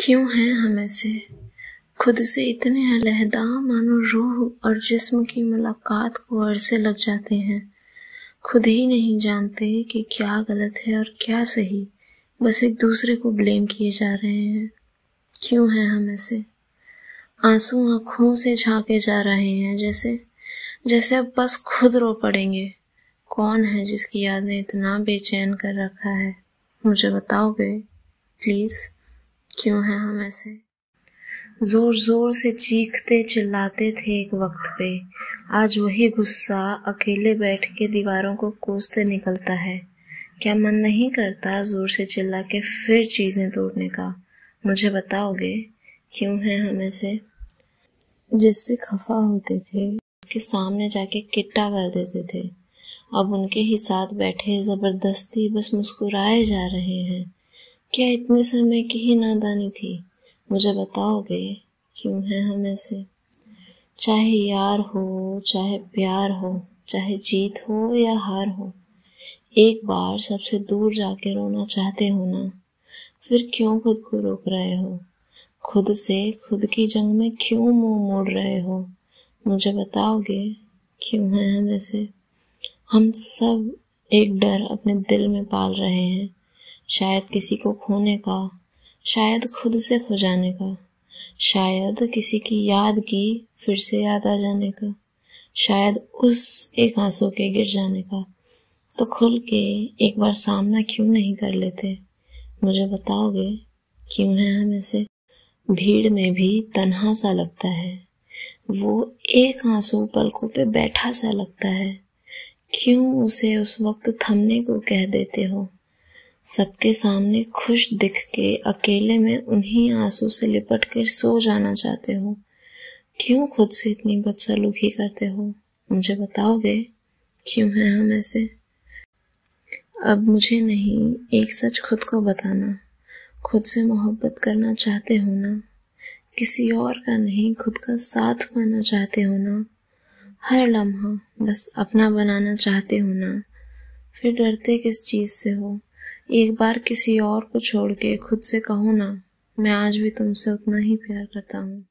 क्यों हैं हम ऐसे खुद से इतने अलहदा, मानो रूह और जिस्म की मुलाकात को अरसे लग जाते हैं। खुद ही नहीं जानते कि क्या गलत है और क्या सही, बस एक दूसरे को ब्लेम किए जा रहे हैं। क्यों हैं हम ऐसे? आंसू आंखों से झांके जा रहे हैं, जैसे अब बस खुद रो पड़ेंगे। कौन है जिसकी याद ने इतना बेचैन कर रखा है? मुझे बताओगे प्लीज, क्यों हैं हम ऐसे? जोर जोर से चीखते चिल्लाते थे एक वक्त पे, आज वही गुस्सा अकेले बैठ के दीवारों को कोसते निकलता है। क्या मन नहीं करता जोर से चिल्ला के फिर चीजें तोड़ने का? मुझे बताओगे क्यों हैं हम ऐसे? जिससे खफा होते थे उसके सामने जाके किट्टा कर देते थे, अब उनके ही साथ बैठे जबरदस्ती बस मुस्कुराए जा रहे हैं। क्या इतने समय की ही नादानी थी? मुझे बताओगे क्यों हैं हम ऐसे? चाहे यार हो, चाहे प्यार हो, चाहे जीत हो या हार हो, एक बार सबसे दूर जाके रोना चाहते हो ना, फिर क्यों खुद को रोक रहे हो? खुद से खुद की जंग में क्यों मुंह मोड़ रहे हो? मुझे बताओगे क्यों हैं हम ऐसे? हम सब एक डर अपने दिल में पाल रहे हैं, शायद किसी को खोने का, शायद खुद से खो जाने का, शायद किसी की याद की फिर से याद आ जाने का, शायद उस एक आंसू के गिर जाने का। तो खुल के एक बार सामना क्यों नहीं कर लेते? मुझे बताओगे क्यों हैं हम ऐसे? भीड़ में भी तन्हा सा लगता है, वो एक आंसू पलकों पे बैठा सा लगता है। क्यों उसे उस वक्त थमने को कह देते हो? सबके सामने खुश दिख के अकेले में उन्हीं आंसू से लिपट कर सो जाना चाहते हो? क्यों खुद से इतनी बदसलूकी करते हो? मुझे बताओगे क्यों हैं हम ऐसे? अब मुझे नहीं, एक सच खुद को बताना, खुद से मोहब्बत करना चाहते हो ना? किसी और का नहीं, खुद का साथ पाना चाहते हो ना? हर लम्हा बस अपना बनाना चाहते हो ना? फिर डरते किस चीज से हो? एक बार किसी और को छोड़ के खुद से कहो ना, मैं आज भी तुमसे उतना ही प्यार करता हूँ।